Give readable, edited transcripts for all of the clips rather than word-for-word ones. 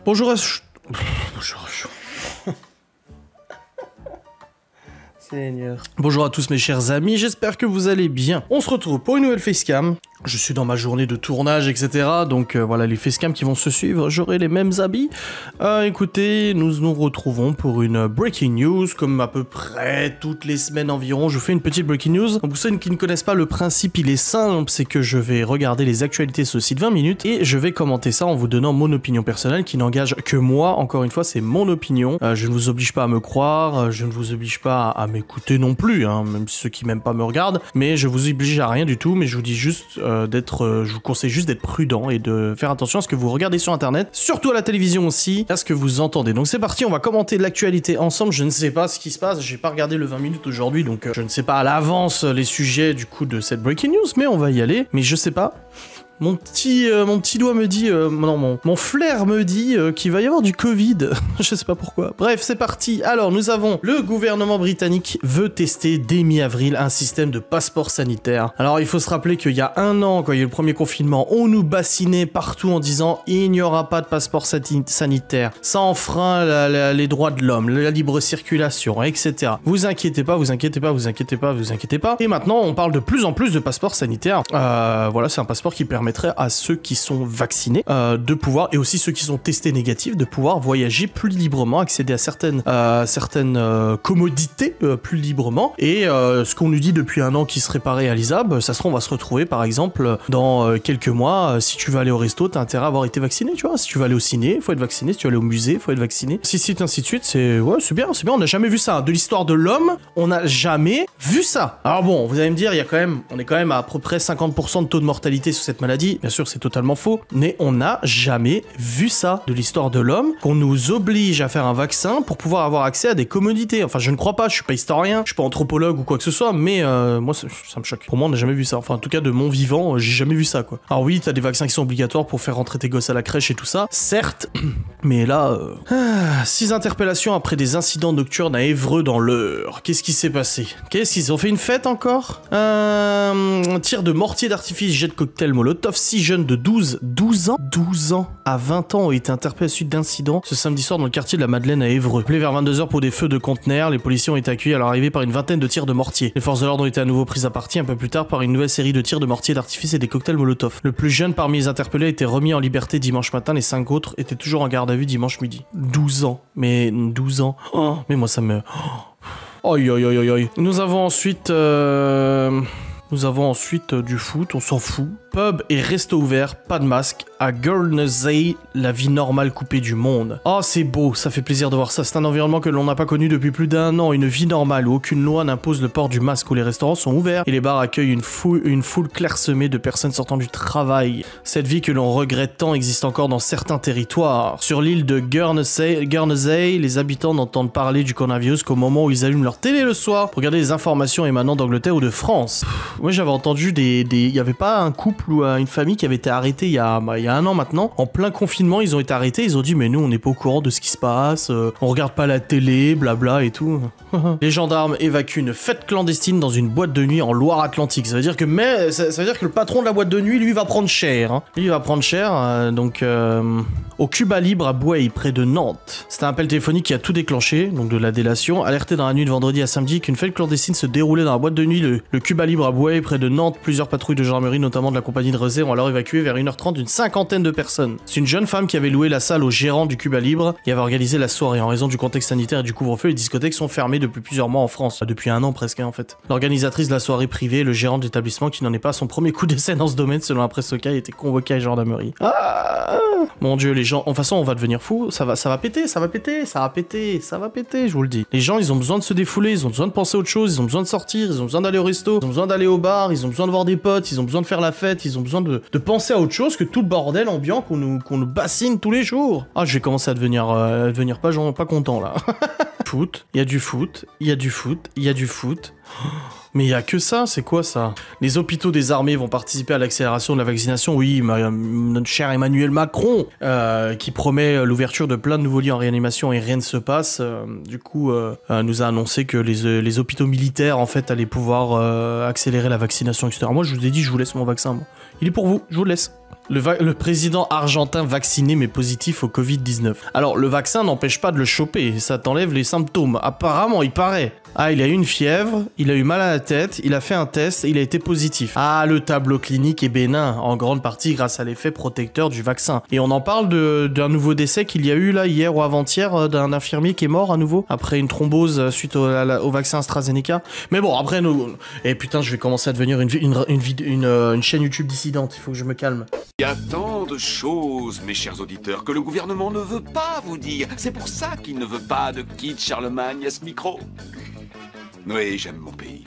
Bonjour à... Bonjour à... Seigneur. Bonjour à tous mes chers amis, j'espère que vous allez bien. On se retrouve pour une nouvelle facecam. Je suis dans ma journée de tournage, etc. Donc voilà, les facecams qui vont se suivre, j'aurai les mêmes habits. Écoutez, nous nous retrouvons pour une breaking news, comme à peu près toutes les semaines environ. Je fais une petite breaking news. Donc pour ceux qui ne connaissent pas le principe, il est simple, c'est que je vais regarder les actualités sur le site 20 minutes et je vais commenter ça en vous donnant mon opinion personnelle qui n'engage que moi. Encore une fois, c'est mon opinion. Je ne vous oblige pas à me croire, je ne vous oblige pas à m'écouter non plus, hein, même ceux qui m'aiment pas me regardent. Mais je vous oblige à rien du tout, mais je vous dis juste... je vous conseille juste d'être prudent et de faire attention à ce que vous regardez sur internet, surtout à la télévision aussi, à ce que vous entendez. Donc c'est parti, on va commenter l'actualité ensemble. Je ne sais pas ce qui se passe, j'ai pas regardé le 20 minutes aujourd'hui, donc je ne sais pas à l'avance les sujets du coup de cette breaking news, mais on va y aller. Mais je sais pas. Mon petit doigt me dit, non, mon flair me dit qu'il va y avoir du Covid. Je sais pas pourquoi. Bref, c'est parti. Alors, nous avons le gouvernement britannique veut tester dès mi-avril un système de passeport sanitaire. Alors, il faut se rappeler qu'il y a un an, quand il y a eu le premier confinement, on nous bassinait partout en disant il n'y aura pas de passeport sanitaire. Ça enfreint les droits de l'homme, la libre circulation, etc. Vous inquiétez pas, vous inquiétez pas, vous inquiétez pas, vous inquiétez pas. Et maintenant, on parle de plus en plus de passeports sanitaires. Voilà, c'est un passeport qui permettrait à ceux qui sont vaccinés de pouvoir, et aussi ceux qui sont testés négatifs, de pouvoir voyager plus librement, accéder à certaines commodités plus librement. Et ce qu'on nous dit depuis un an qui serait pas réalisable, ça sera, on va se retrouver par exemple dans quelques mois, si tu veux aller au resto, t'as intérêt à avoir été vacciné, tu vois. Si tu veux aller au ciné, faut être vacciné. Si tu veux aller au musée, faut être vacciné. Ainsi de suite. C'est ouais, c'est bien. On n'a jamais vu ça. De l'histoire de l'homme, on n'a jamais vu ça. Alors bon, vous allez me dire, on est quand même à peu près 50% de taux de mortalité sur cette maladie. Bien sûr, c'est totalement faux, mais on n'a jamais vu ça de l'histoire de l'homme, qu'on nous oblige à faire un vaccin pour pouvoir avoir accès à des commodités. Enfin, je ne crois pas, je suis pas historien, je suis pas anthropologue ou quoi que ce soit, mais moi, ça me choque. Pour moi, on n'a jamais vu ça. Enfin, en tout cas, de mon vivant, j'ai jamais vu ça, quoi. Alors oui, t'as des vaccins qui sont obligatoires pour faire rentrer tes gosses à la crèche et tout ça, certes, mais là... 6 interpellations après des incidents nocturnes à Évreux dans l'Eure. Qu'est-ce qui s'est passé? Qu'est-ce qu'ils ont fait, une fête encore? Un tir de mortier d'artifice, jet de cocktail Molotov. 6 jeunes de 12 ans à 20 ans ont été interpellés à la suite d'incidents ce samedi soir dans le quartier de la Madeleine à Évreux. Appelés vers 22h pour des feux de conteneurs, les policiers ont été accueillis à leur arrivée par une vingtaine de tirs de mortier. Les forces de l'ordre ont été à nouveau prises à partie un peu plus tard par une nouvelle série de tirs de mortier d'artifice et des cocktails Molotov. Le plus jeune parmi les interpellés a été remis en liberté dimanche matin, les 5 autres étaient toujours en garde à vue dimanche midi. 12 ans. Mais 12 ans. Oh, mais moi ça me... Oh. Oi, oi, oi, oi, oi. Nous avons ensuite du foot, on s'en fout. Pub et resto ouvert, pas de masque. À Guernsey, la vie normale coupée du monde. Oh, c'est beau, ça fait plaisir de voir ça. C'est un environnement que l'on n'a pas connu depuis plus d'un an. Une vie normale où aucune loi n'impose le port du masque, où les restaurants sont ouverts et les bars accueillent une foule clairsemée de personnes sortant du travail. Cette vie que l'on regrette tant existe encore dans certains territoires. Sur l'île de Guernsey, les habitants n'entendent parler du coronavirus qu'au moment où ils allument leur télé le soir pour regarder les informations émanant d'Angleterre ou de France. Moi, j'avais entendu il y avait pas un couple ou une famille qui avait été arrêtée il y a un an maintenant, en plein confinement, ils ont été arrêtés, ils ont dit mais nous on n'est pas au courant de ce qui se passe, on regarde pas la télé, blabla et tout. Les gendarmes évacuent une fête clandestine dans une boîte de nuit en Loire-Atlantique. Ça veut dire que le patron de la boîte de nuit, lui, va prendre cher. Hein. Lui, il va prendre cher, au Cuba Libre à Bouaye, près de Nantes. C'était un appel téléphonique qui a tout déclenché, donc de la délation, alerté dans la nuit de vendredi à samedi qu'une fête clandestine se déroulait dans la boîte de nuit, le Cuba Libre à Bouaye, près de Nantes. Plusieurs patrouilles de gendarmerie, notamment de la compagnie de Rezé, ont alors évacué vers 1h30 une cinquantaine de personnes. C'est une jeune femme qui avait loué la salle au gérant du Cuba Libre et avait organisé la soirée. En raison du contexte sanitaire et du couvre-feu, les discothèques sont fermées depuis plusieurs mois en France. Depuis un an presque, en fait. L'organisatrice de la soirée privée, le gérant de l'établissement, qui n'en est pas à son premier coup d'essai dans ce domaine, selon la presse locale, a été convoqué à la gendarmerie. Mon dieu, les gens... De toute façon, on va devenir fou. Ça va péter, je vous le dis. Les gens, ils ont besoin de se défouler, ils ont besoin de penser à autre chose, ils ont besoin de sortir, ils ont besoin d'aller au resto, ils ont besoin d'aller au bar, ils ont besoin de voir des potes, ils ont besoin de faire la fête, ils ont besoin de penser à autre chose que tout le bordel ambiant qu'on nous bassine tous les jours. Ah, je vais commencer à devenir pas content, là. Foot, il y a du foot, il y a du foot, il y a du foot. Mais il y a que ça, c'est quoi ça? Les hôpitaux des armées vont participer à l'accélération de la vaccination, oui, notre cher Emmanuel Macron, qui promet l'ouverture de plein de nouveaux lits en réanimation et rien ne se passe, nous a annoncé que les hôpitaux militaires, en fait, allaient pouvoir accélérer la vaccination, etc. Moi, je vous ai dit, je vous laisse mon vaccin, moi. Il est pour vous, je vous le laisse. Le président argentin vacciné mais positif au Covid-19. Alors, le vaccin n'empêche pas de le choper, ça t'enlève les symptômes. Apparemment, il paraît. Ah, il a eu une fièvre, il a eu mal à la tête, il a fait un test et il a été positif. Ah, le tableau clinique est bénin, en grande partie grâce à l'effet protecteur du vaccin. Et on en parle d'un nouveau décès qu'il y a eu là hier ou avant-hier d'un infirmier qui est mort à nouveau après une thrombose suite au vaccin AstraZeneca. Mais bon, après nous... Et putain, je vais commencer à devenir une chaîne YouTube dissidente, il faut que je me calme. Il y a tant de choses, mes chers auditeurs, que le gouvernement ne veut pas vous dire. C'est pour ça qu'il ne veut pas de Kid Charlemagne à ce micro. Oui, j'aime mon pays.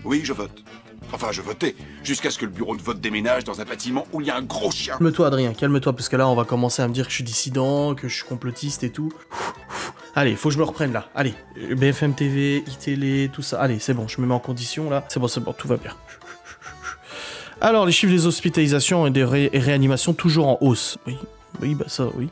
Oui, je vote. Enfin, je votais, jusqu'à ce que le bureau de vote déménage dans un bâtiment où il y a un gros chien. Calme-toi, Adrien, calme-toi, parce que là, on va commencer à me dire que je suis dissident, que je suis complotiste et tout. Allez, faut que je me reprenne là. Allez, BFM TV, iTélé, tout ça. Allez, c'est bon, je me mets en condition là. C'est bon, tout va bien. Alors, les chiffres des hospitalisations et des réanimations toujours en hausse. Oui, bah ça, oui.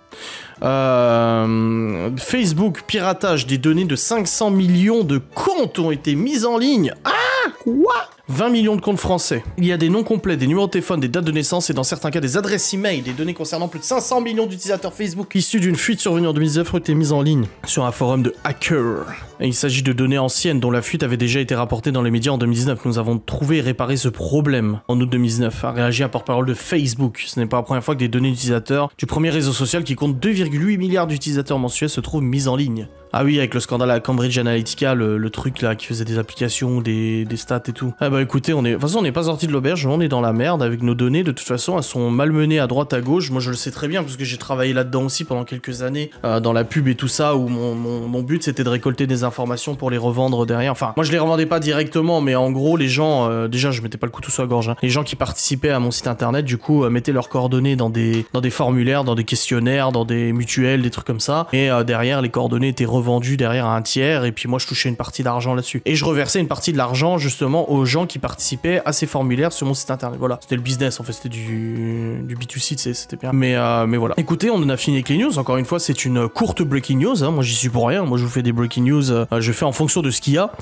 Facebook, piratage des données de 500 millions de comptes ont été mis en ligne. Ah, quoi ? 20 millions de comptes français. Il y a des noms complets, des numéros de téléphone, des dates de naissance et dans certains cas des adresses e-mail, des données concernant plus de 500 millions d'utilisateurs Facebook issus d'une fuite survenue en 2019 ont été mises en ligne sur un forum de hackers. Et il s'agit de données anciennes dont la fuite avait déjà été rapportée dans les médias en 2019. Nous avons trouvé et réparé ce problème en août 2019, a réagi un porte-parole de Facebook. Ce n'est pas la première fois que des données d'utilisateurs du premier réseau social qui compte 2,8 milliards d'utilisateurs mensuels se trouvent mises en ligne. Ah oui, avec le scandale à Cambridge Analytica, le truc là qui faisait des applications, des stats et tout. Ah bah écoutez, de toute façon on n'est pas sorti de l'auberge, on est dans la merde avec nos données, de toute façon elles sont malmenées à droite à gauche. Moi je le sais très bien parce que j'ai travaillé là-dedans aussi pendant quelques années, dans la pub et tout ça, où mon but c'était de récolter des informations pour les revendre derrière. Enfin, moi je les revendais pas directement, mais en gros les gens, déjà je mettais pas le couteau sur la gorge, hein. Les gens qui participaient à mon site internet, du coup, mettaient leurs coordonnées dans des formulaires, dans des questionnaires, dans des mutuelles, des trucs comme ça, et derrière les coordonnées étaient revendu derrière à un tiers, et puis moi je touchais une partie d'argent là-dessus. Et je reversais une partie de l'argent justement aux gens qui participaient à ces formulaires sur mon site internet. Voilà, c'était le business en fait, c'était du B2C, c'était bien. Mais voilà. Écoutez, on en a fini avec les news. Encore une fois, c'est une courte breaking news, hein. Moi j'y suis pour rien, moi je vous fais des breaking news, je fais en fonction de ce qu'il y a.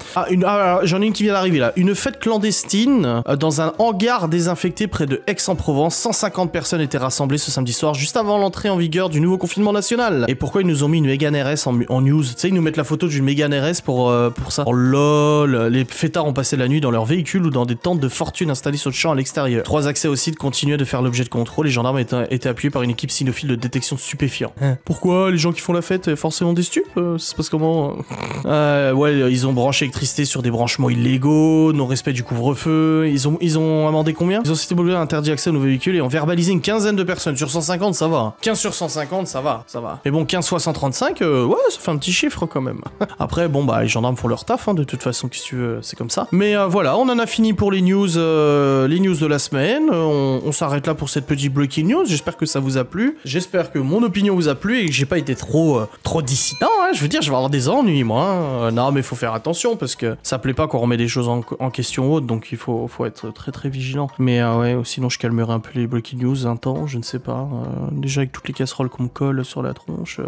J'en ai une qui vient d'arriver là. Une fête clandestine dans un hangar désinfecté près de Aix-en-Provence. 150 personnes étaient rassemblées ce samedi soir, juste avant l'entrée en vigueur du nouveau confinement national. Et pourquoi ils nous ont mis une Mégane RS en news? Tu sais, ils nous mettent la photo d'une Mégane RS pour ça. Oh lol, les fêtards ont passé la nuit dans leur véhicule ou dans des tentes de fortune installées sur le champ à l'extérieur. 3 accès au site continuaient de faire l'objet de contrôle. Les gendarmes étaient appuyés par une équipe cynophile de détection de stupéfiants. Pourquoi les gens qui font la fête forcément des stupes? Ça se passe comment? Ouais, ils ont branché l'électricité sur des branchements illégaux, non-respect du couvre-feu. Ils ont amendé combien? Ils ont cité interdit accès aux nouveaux véhicules et ont verbalisé une quinzaine de personnes. Sur 150, ça va. 15 sur 150, ça va. Mais bon, 15 fois 135, ouais, ça fait un petit chiffre quand même. Après, bon, bah, les gendarmes font leur taf, hein, de toute façon, qu'est-ce que tu veux, c'est comme ça. Mais voilà, on en a fini pour les news de la semaine. On s'arrête là pour cette petite breaking news. J'espère que ça vous a plu. J'espère que mon opinion vous a plu et que j'ai pas été trop dissident, hein. Je veux dire, je vais avoir des ennuis, moi. Hein. Non, mais faut faire attention parce que ça plaît pas qu'on remet des choses en question haute, donc il faut être très très vigilant. Mais ouais, sinon je calmerai un peu les breaking news un temps, je ne sais pas. Déjà avec toutes les casseroles qu'on me colle sur la tronche,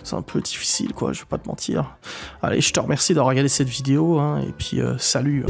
c'est un peu difficile, quoi, je vais pas te mentir. Allez, je te remercie d'avoir regardé cette vidéo, hein, et puis salut.